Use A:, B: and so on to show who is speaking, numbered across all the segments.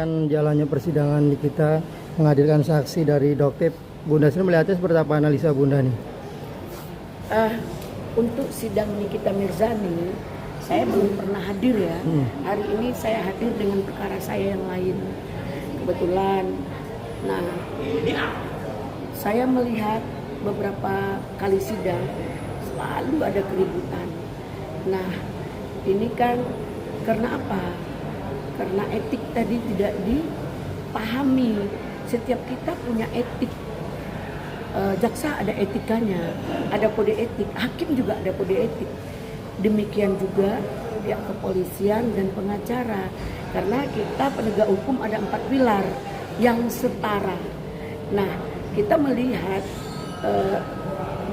A: melanjutkan jalannya persidangan di kita menghadirkan saksi dari Doktip. Bunda sendiri melihatnya seperti apa analisa Bunda nih?
B: Untuk sidang Nikita Mirzani, saya belum pernah hadir ya. Hari ini saya hadir dengan perkara saya yang lain. Kebetulan, nah saya melihat beberapa kali sidang selalu ada keributan. Nah, ini kan karena apa? Karena etik tadi tidak dipahami. Setiap kita punya etik. Jaksa ada etikanya, ada kode etik. Hakim juga ada kode etik. Demikian juga pihak kepolisian dan pengacara. Karena kita penegak hukum ada 4 pilar yang setara. Nah, kita melihat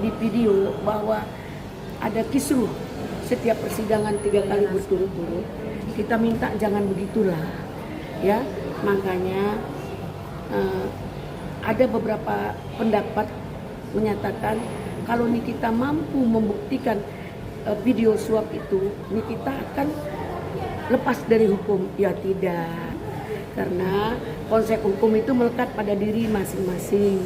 B: di video bahwa ada kisruh setiap persidangan 3 kali berturut-turut. Kita minta jangan begitulah, ya. Makanya ada beberapa pendapat menyatakan kalau Nikita mampu membuktikan video suap itu, Nikita akan lepas dari hukum. Ya tidak, karena konsep hukum itu melekat pada diri masing-masing.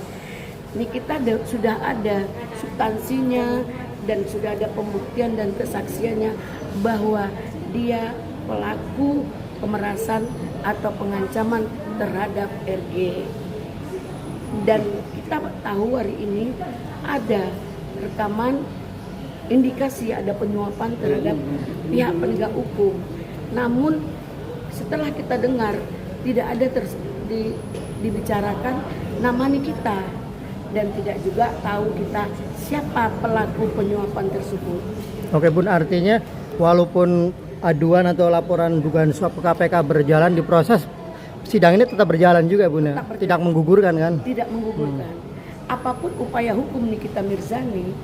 B: Nikita sudah ada substansinya dan sudah ada pembuktian dan kesaksiannya bahwa dia pelaku pemerasan atau pengancaman terhadap RG. Dan kita tahu hari ini ada rekaman indikasi ada penyuapan terhadap pihak penegak hukum. Namun setelah kita dengar tidak ada dibicarakan nama Nikita dan tidak juga tahu kita siapa pelaku penyuapan tersebut. Oke Bun, artinya walaupun aduan atau laporan dugaan suap ke KPK berjalan, di proses sidang ini tetap berjalan juga Bun, tidak menggugurkan kan? Tidak menggugurkan. Apapun upaya hukum Nikita Mirzani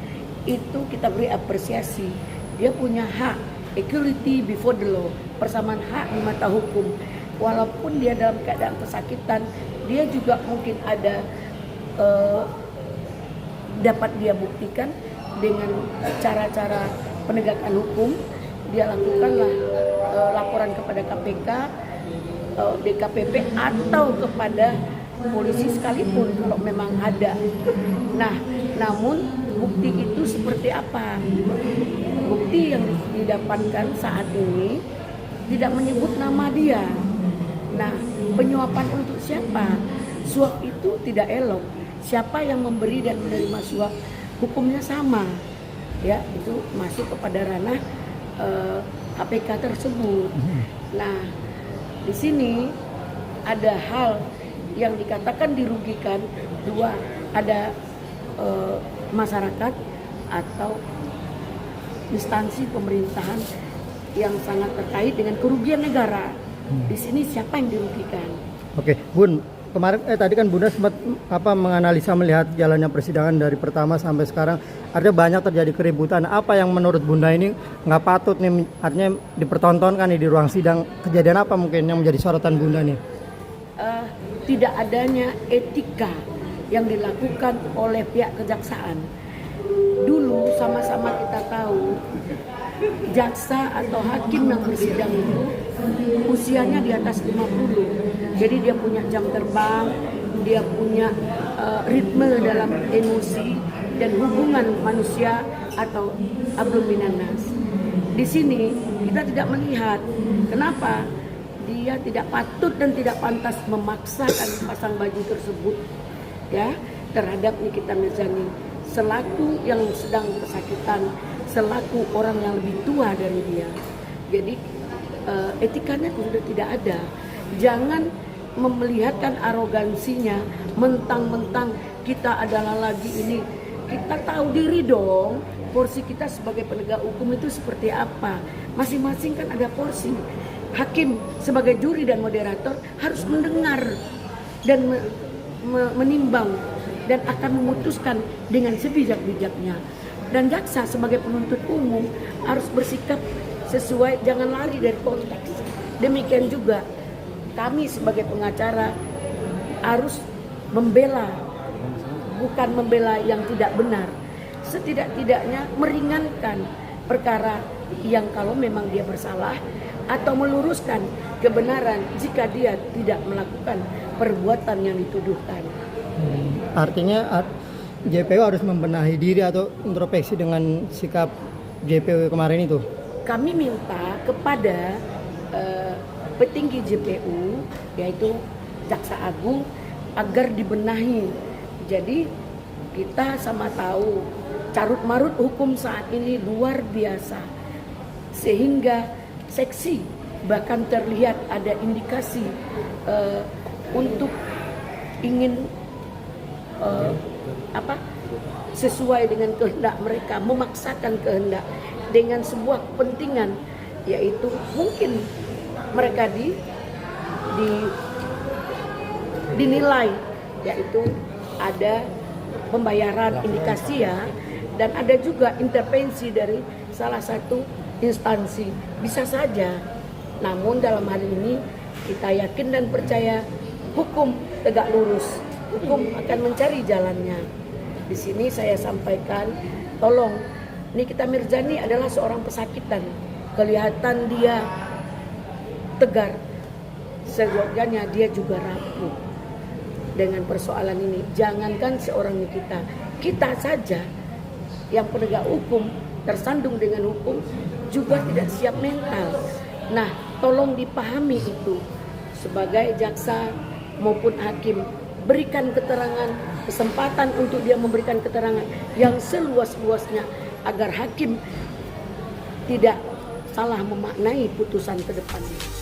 B: itu kita beri apresiasi. Dia punya hak, equality before the law, persamaan hak di mata hukum. Walaupun dia dalam keadaan kesakitan, dia juga mungkin ada dapat dia buktikan dengan cara-cara penegakan hukum. Dia lakukanlah laporan kepada KPK, DKPP atau kepada polisi sekalipun kalau memang ada. Nah, namun bukti itu seperti apa? Bukti yang didapatkan saat ini tidak menyebut nama dia. Nah, penyuapan untuk siapa? Suap itu tidak elok. Siapa yang memberi dan menerima suap, hukumnya sama. Ya, itu masuk kepada ranah KPK tersebut. Nah, di sini ada hal yang dikatakan dirugikan. Dua, ada masyarakat atau instansi pemerintahan yang sangat terkait dengan kerugian negara. Di sini siapa yang dirugikan? Oke, Bun. Kemarin tadi kan Bunda sempat menganalisa melihat jalannya persidangan dari pertama sampai sekarang, artinya banyak terjadi keributan. Apa yang menurut Bunda ini nggak patut nih, artinya dipertontonkan nih di ruang sidang? Kejadian apa mungkin yang menjadi sorotan Bunda nih? Tidak adanya etika yang dilakukan oleh pihak kejaksaan. Dulu sama-sama kita tahu jaksa atau hakim yang bersidang itu usianya di atas 50. Jadi dia punya jam terbang, dia punya ritme dalam emosi dan hubungan manusia atau ablum minanas. Di sini kita tidak melihat kenapa dia tidak patut dan tidak pantas memaksakan pasang baju tersebut ya terhadap Nikita Mirzani selaku yang sedang kesakitan, selaku orang yang lebih tua dari dia. Jadi etikanya sudah tidak ada. Jangan memelihatkan arogansinya, mentang-mentang kita adalah lagi ini. Kita tahu diri dong, porsi kita sebagai penegak hukum itu seperti apa. Masing-masing kan ada porsi. Hakim sebagai juri dan moderator harus mendengar dan menimbang dan akan memutuskan dengan sebijak-bijaknya. Dan jaksa sebagai penuntut umum harus bersikap sesuai, jangan lari dari konteks. Demikian juga kami sebagai pengacara harus membela, bukan membela yang tidak benar. Setidak-tidaknya meringankan perkara yang kalau memang dia bersalah atau meluruskan kebenaran jika dia tidak melakukan perbuatan yang dituduhkan.
A: Artinya JPU harus membenahi diri atau introspeksi dengan sikap JPU kemarin itu.
B: Kami minta kepada petinggi JPU yaitu Jaksa Agung agar dibenahi. Jadi kita sama tahu carut marut hukum saat ini luar biasa, sehingga seksi bahkan terlihat ada indikasi untuk ingin sesuai dengan kehendak mereka, memaksakan kehendak dengan sebuah kepentingan, yaitu mungkin mereka dinilai yaitu ada pembayaran indikasi ya, dan ada juga intervensi dari salah satu instansi, bisa saja. Namun dalam hal ini kita yakin dan percaya hukum tegak lurus, hukum akan mencari jalannya. Di sini saya sampaikan, tolong, Nikita Mirzani adalah seorang pesakitan, kelihatan dia tegar, sejujurnya dia juga rapuh dengan persoalan ini. Jangankan seorang Nikita, kita saja yang penegak hukum tersandung dengan hukum juga tidak siap mental. Nah, tolong dipahami itu. Sebagai jaksa maupun hakim, berikan keterangan, kesempatan untuk dia memberikan keterangan yang seluas-luasnya agar hakim tidak salah memaknai putusan ke depannya.